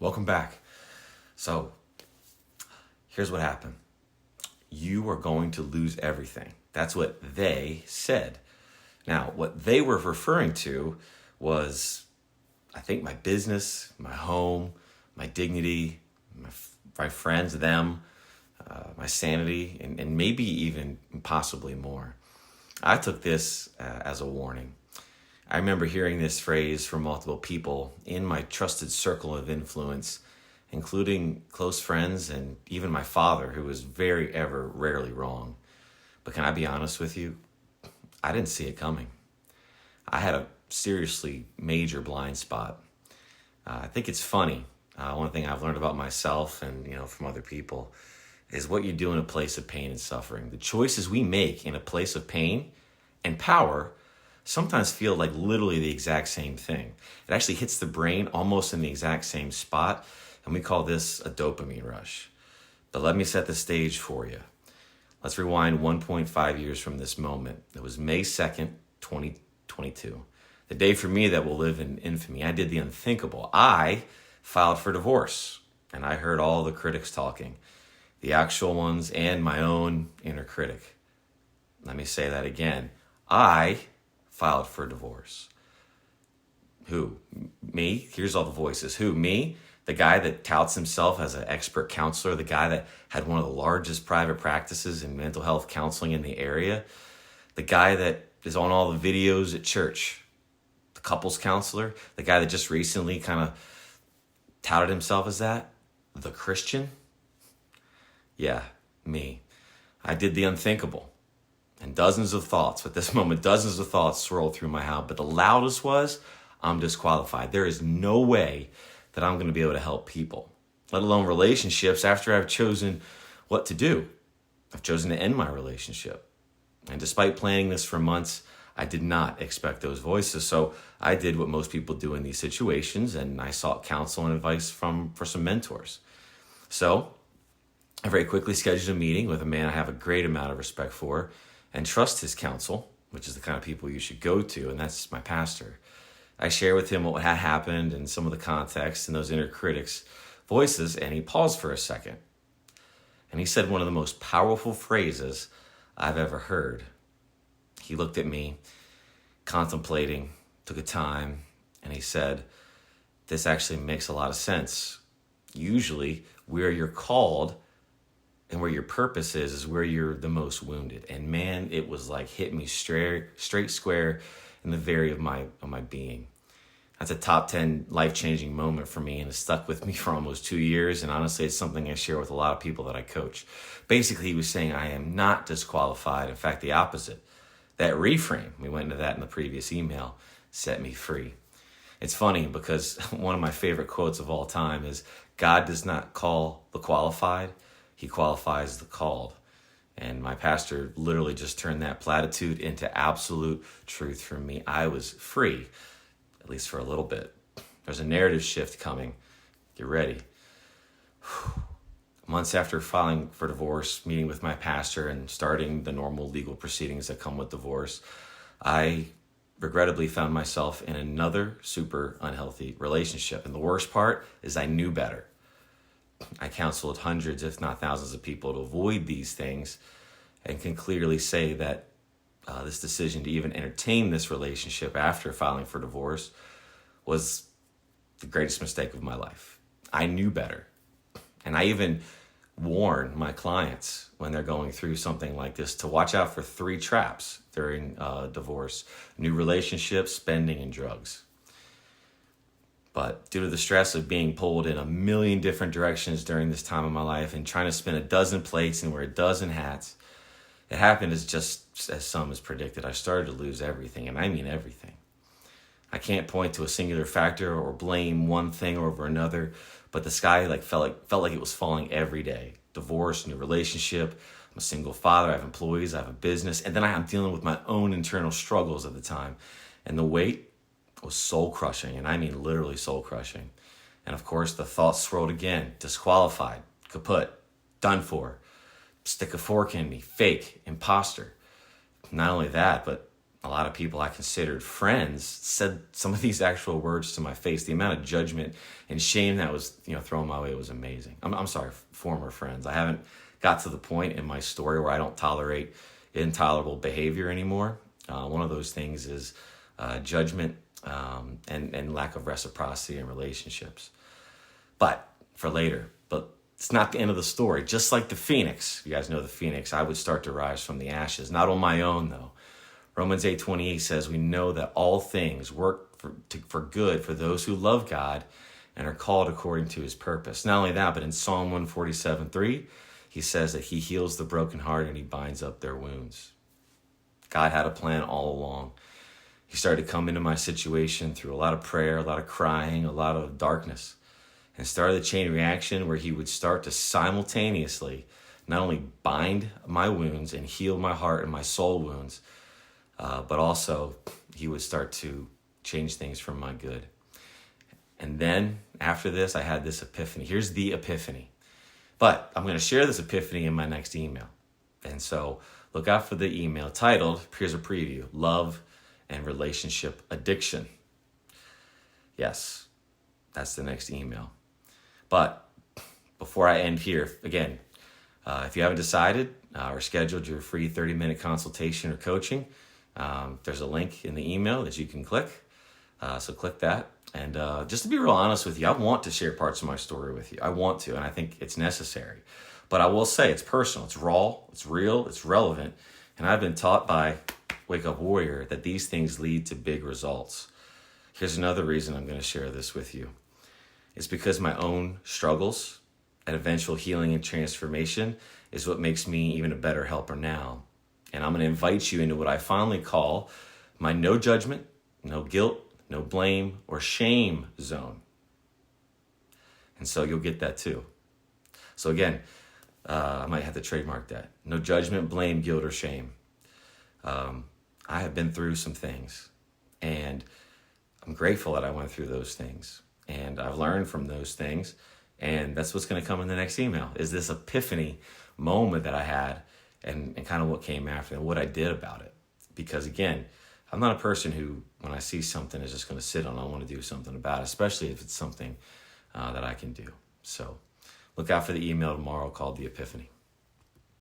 Welcome back. So, here's what happened. You are going to lose everything. That's what they said. Now, what they were referring to was, I think, my business, my home, my dignity, my friends, them, my sanity, and maybe even possibly more. I took this as a warning. I remember hearing this phrase from multiple people in my trusted circle of influence, including close friends and even my father, who was very, ever, rarely wrong. But can I be honest with you? I didn't see it coming. I had a seriously major blind spot. I think it's funny. One thing I've learned about myself and from other people is what you do in a place of pain and suffering. The choices we make in a place of pain and power sometimes feel like literally the exact same thing. It actually hits the brain almost in the exact same spot, and we call this a dopamine rush. But let me set the stage for you. Let's rewind 1.5 years from this moment. It was May 2nd, 2022. The day for me that will live in infamy. I did the unthinkable. I filed for divorce, and I heard all the critics talking, the actual ones and my own inner critic. Let me say that again. I filed for divorce. Who? Me? Here's all the voices. Who? Me? The guy that touts himself as an expert counselor, the guy that had one of the largest private practices in mental health counseling in the area, the guy that is on all the videos at church, the couples counselor, the guy that just recently kind of touted himself as that, the Christian. Yeah, me. I did the unthinkable. And dozens of thoughts, at this moment, dozens of thoughts swirled through my head. But the loudest was, I'm disqualified. There is no way that I'm going to be able to help people, let alone relationships, after I've chosen what to do. I've chosen to end my relationship. And despite planning this for months, I did not expect those voices. So I did what most people do in these situations, and I sought counsel and advice for some mentors. So I very quickly scheduled a meeting with a man I have a great amount of respect for and trust his counsel, which is the kind of people you should go to, and that's my pastor. I share with him what had happened and some of the context and those inner critics' voices, and he paused for a second. And he said one of the most powerful phrases I've ever heard. He looked at me, contemplating, took a time, and he said, this actually makes a lot of sense. Usually, where you're called and where your purpose is where you're the most wounded. And man, it was like hit me straight square in the very of my being. That's a top 10 life-changing moment for me, and it stuck with me for almost 2 years. And honestly, it's something I share with a lot of people that I coach. Basically, he was saying I am not disqualified. In fact, the opposite. That reframe, we went into that in the previous email, set me free. It's funny because one of my favorite quotes of all time is, God does not call the qualified, he qualifies the called. And my pastor literally just turned that platitude into absolute truth for me. I was free, at least for a little bit. There's a narrative shift coming. Get ready. Months after filing for divorce, meeting with my pastor, and starting the normal legal proceedings that come with divorce, I regrettably found myself in another super unhealthy relationship. And the worst part is I knew better. I counseled hundreds, if not thousands of people to avoid these things, and can clearly say that this decision to even entertain this relationship after filing for divorce was the greatest mistake of my life. I knew better. And I even warn my clients when they're going through something like this to watch out for 3 traps during divorce: new relationships, spending, and drugs. But due to the stress of being pulled in a million different directions during this time of my life and trying to spin a dozen plates and wear a dozen hats, it happened just as some has predicted. I started to lose everything, and I mean everything. I can't point to a singular factor or blame one thing over another, but the sky felt like it was falling every day. Divorce, new relationship, I'm a single father, I have employees, I have a business, and then I'm dealing with my own internal struggles at the time. And the weight was soul-crushing, and I mean literally soul-crushing. And of course, the thoughts swirled again. Disqualified, kaput, done for, stick a fork in me, fake, imposter. Not only that, but a lot of people I considered friends said some of these actual words to my face. The amount of judgment and shame that was, thrown my way was amazing. I'm sorry, former friends. I haven't got to the point in my story where I don't tolerate intolerable behavior anymore. One of those things is judgment and lack of reciprocity in relationships. But for later. But it's not the end of the story. Just like the phoenix, you guys know the phoenix, I would start to rise from the ashes. Not on my own, though. Romans 8:28 says, we know that all things work for good for those who love God and are called according to his purpose. Not only that, but in Psalm 147:3, he says that he heals the broken heart and he binds up their wounds. God had a plan all along. He started to come into my situation through a lot of prayer, a lot of crying, a lot of darkness, and started the chain reaction where he would start to simultaneously not only bind my wounds and heal my heart and my soul wounds, but also he would start to change things for my good. And then after this, I had this epiphany. Here's the epiphany. But I'm going to share this epiphany in my next email. And so look out for the email titled, here's a preview, Love and Relationship Addiction. Yes, that's the next email. But before I end here, again, if you haven't decided or scheduled your free 30-minute consultation or coaching, there's a link in the email that you can click. So click that. And just to be real honest with you, I want to share parts of my story with you. I want to, and I think it's necessary. But I will say it's personal, it's raw, it's real, it's relevant. And I've been taught by Wake Up Warrior that these things lead to big results. Here's another reason I'm going to share this with you. It's because my own struggles and eventual healing and transformation is what makes me even a better helper now. And I'm going to invite you into what I fondly call my no judgment, no guilt, no blame, or shame zone. And so you'll get that too. So again, I might have to trademark that. No judgment, blame, guilt, or shame. I have been through some things, and I'm grateful that I went through those things. And I've learned from those things, and that's what's going to come in the next email, is this epiphany moment that I had and kind of what came after and what I did about it. Because again, I'm not a person who, when I see something, is just going to sit on it. I want to do something about it, especially if it's something that I can do. So look out for the email tomorrow called The Epiphany.